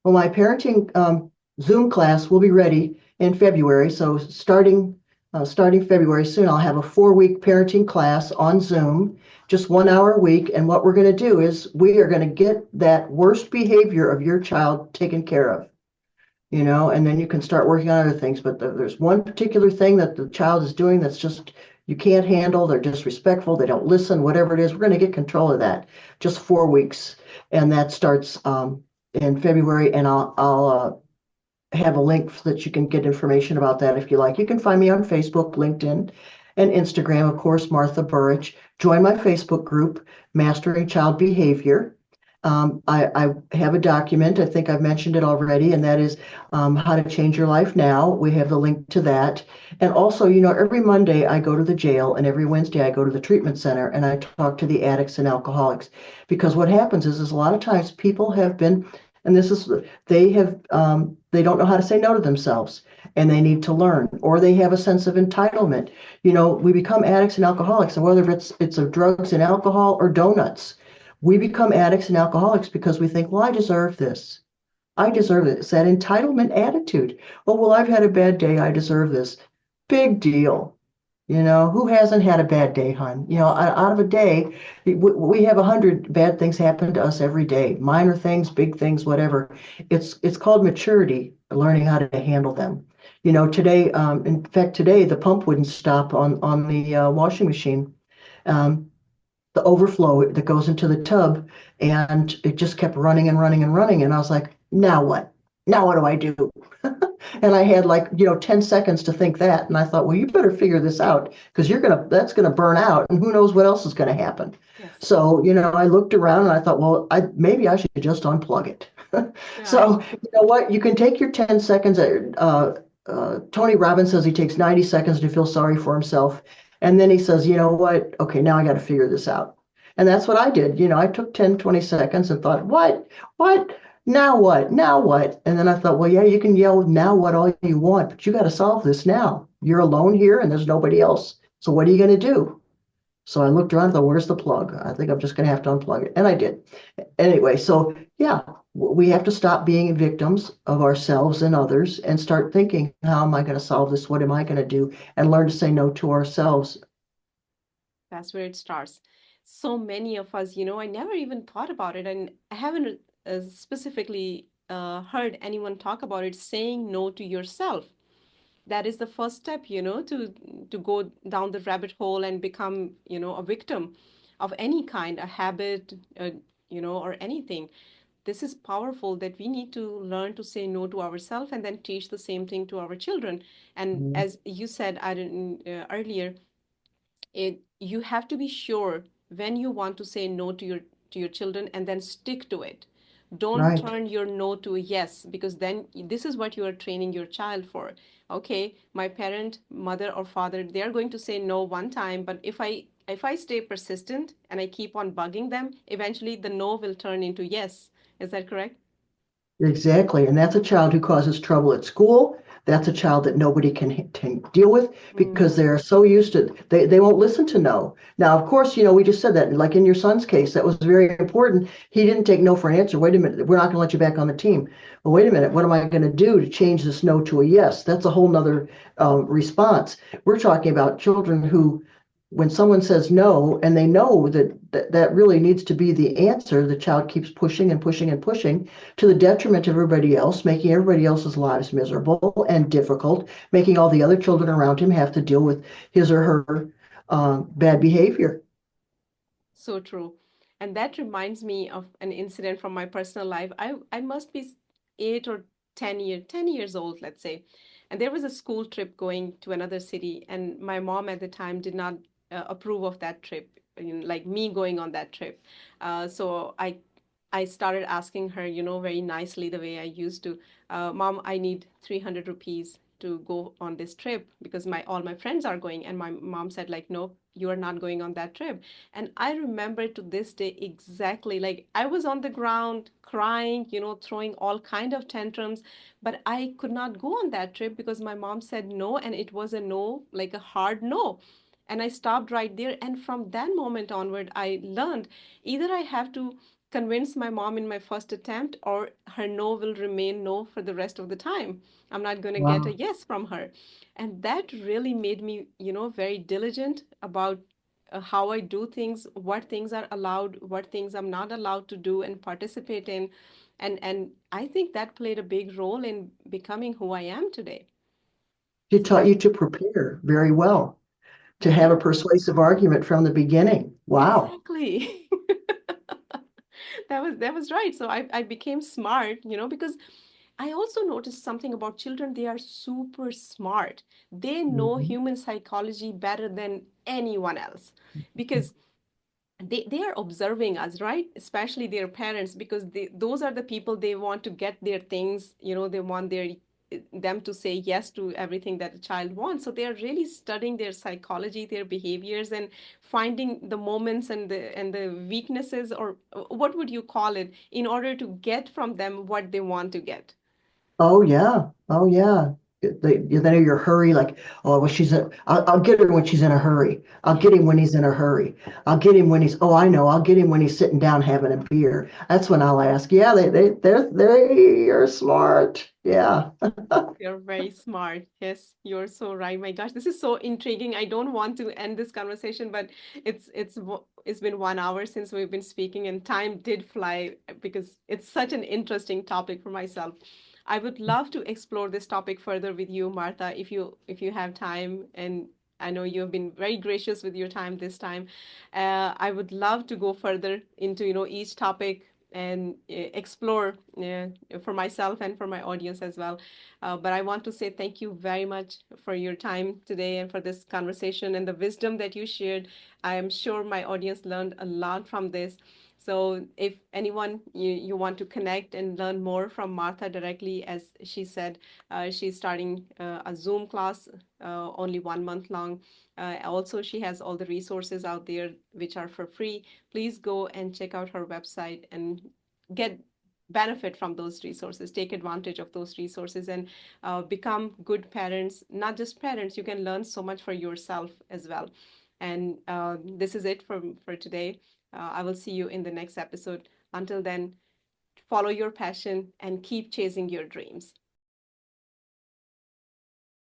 Well, my parenting Zoom class will be ready in February. So starting February soon, I'll have a 4-week parenting class on Zoom, just 1 hour a week. And what we're going to do is we are going to get that worst behavior of your child taken care of, and then you can start working on other things. But there's one particular thing that the child is doing that's just you can't handle. They're disrespectful. They don't listen. Whatever it is, we're going to get control of that. Just 4 weeks, and that starts in February. And I'll have a link so that you can get information about that if you like. You can find me on Facebook, LinkedIn, and Instagram, of course, Martha Burich. Join my Facebook group, Mastering Child Behavior. I have a document, I think I've mentioned it already, and that is How to Change Your Life Now. We have the link to that. And also, every Monday I go to the jail, and every Wednesday I go to the treatment center and I talk to the addicts and alcoholics. Because what happens is a lot of times people have been, and this is, they don't know how to say no to themselves, and they need to learn, or they have a sense of entitlement. We become addicts and alcoholics, and whether it's of drugs and alcohol or donuts, we become addicts and alcoholics because we think, well, I deserve this. I deserve it. It's that entitlement attitude. Oh, well, I've had a bad day. I deserve this. Big deal. Who hasn't had a bad day, hon? Yes. Out of a day, we have 100 bad things happen to us every day. Minor things, big things, whatever. It's called maturity, learning how to handle them. Today, in fact, today the pump wouldn't stop on the washing machine. Um, the overflow that goes into the tub, and it just kept running and running and running. And I was like, now what? Now what do I do? And I had 10 seconds to think that. And I thought, well, you better figure this out because that's gonna burn out, and who knows what else is gonna happen. Yes. So, I looked around and I thought, well, maybe I should just unplug it. Yeah. So, you know what? You can take your 10 seconds. Tony Robbins says he takes 90 seconds to feel sorry for himself. And then he says, you know what? Okay, now I got to figure this out. And that's what I did. I took 10, 20 seconds and thought, what? What? Now what? Now what? And then I thought, well, yeah, you can yell now what all you want, but you got to solve this now. You're alone here and there's nobody else. So what are you going to do? So I looked around and thought, where's the plug? I think I'm just going to have to unplug it. And I did. Anyway, so yeah, we have to stop being victims of ourselves and others and start thinking, how am I going to solve this? What am I going to do? And learn to say no to ourselves. That's where it starts. So many of us, I never even thought about it, and I haven't specifically heard anyone talk about it, saying no to yourself. That is the first step, to go down the rabbit hole and become, a victim of any kind, a habit, or anything. This is powerful that we need to learn to say no to ourselves and then teach the same thing to our children. And Mhm. as you said, I didn't earlier, you have to be sure when you want to say no to your children and then stick to it. Don't Right. turn your no to a yes, because then this is what you are training your child for. Okay, my parent, mother or father, they are going to say no one time, but if I stay persistent and I keep on bugging them, eventually the no will turn into yes. Is that correct? Exactly. And that's a child who causes trouble at school. That's a child that nobody can deal with because Mm, they're so used to they won't listen to no. Now, of course, we just said that, like in your son's case, that was very important. He didn't take no for an answer. Wait a minute, we're not going to let you back on the team. Well, wait a minute, what am I going to do to change this no to a yes? That's a whole nother response. We're talking about children who, when someone says no and they know that really needs to be the answer, the child keeps pushing and pushing and pushing to the detriment of everybody else, making everybody else's lives miserable and difficult, making all the other children around him have to deal with his or her bad behavior. so true. And that reminds me of an incident from my personal life. I must be 8 or 10 years old, let's say. And there was a school trip going to another city, and my mom at the time did not approve of that trip, like me going on that trip. So I I started asking her, very nicely, the way I used to, Mom, I need 300 rupees to go on this trip because my all my friends are going. And my mom said, like, no, you are not going on that trip. And I remember to this day exactly, like I was on the ground crying, throwing all kind of tantrums, but I could not go on that trip because my mom said no, and it was a no, like a hard no. And I stopped right there. And from that moment onward, I learned either I have to convince my mom in my first attempt, or her no will remain no for the rest of the time. I'm not going to get a Wow. yes from her. And that really made me, very diligent about how I do things, what things are allowed, what things I'm not allowed to do and participate in. And I think that played a big role in becoming who I am today. She So taught I you to prepare very well, to have yeah, a persuasive argument from the beginning. Wow. exactly. That was right. So I became smart, because I also noticed something about children. They are super smart. They know Mhm. human psychology better than anyone else because they are observing us, right? Especially their parents, because those are the people they want to get their things, they want them to say yes to everything that a child wants. So they are really studying their psychology, their behaviors, and finding the moments and the weaknesses, or what would you call it, in order to get from them what they want to get. Oh yeah. Oh yeah. Then you're hurry like, oh well, I'll get her when she's in a hurry. I'll get Yeah. him when he's in a hurry. I'll get him when he's, oh I know, I'll get him when he's sitting down having a beer. That's when I'll ask. Yeah, they are smart. Yeah. You're very smart. Yes, you're so right. My gosh, this is so intriguing. I don't want to end this conversation, but it's been 1 hour since we've been speaking, and time did fly because it's such an interesting topic for myself. I would love to explore this topic further with you, Martha, if you have time, and I know you've been very gracious with your time this time. I would love to go further into each topic and explore for myself and for my audience as well. But I want to say thank you very much for your time today and for this conversation and the wisdom that you shared. I am sure my audience learned a lot from this. So if anyone you want to connect and learn more from Martha directly, as she said, she's starting a Zoom class, only 1 month long. Also, she has all the resources out there which are for free. Please go and check out her website and get benefit from those resources, take advantage of those resources, and become good parents. Not just parents, you can learn so much for yourself as well. And this is it for today. I will see you in the next episode. Until then, follow your passion and keep chasing your dreams.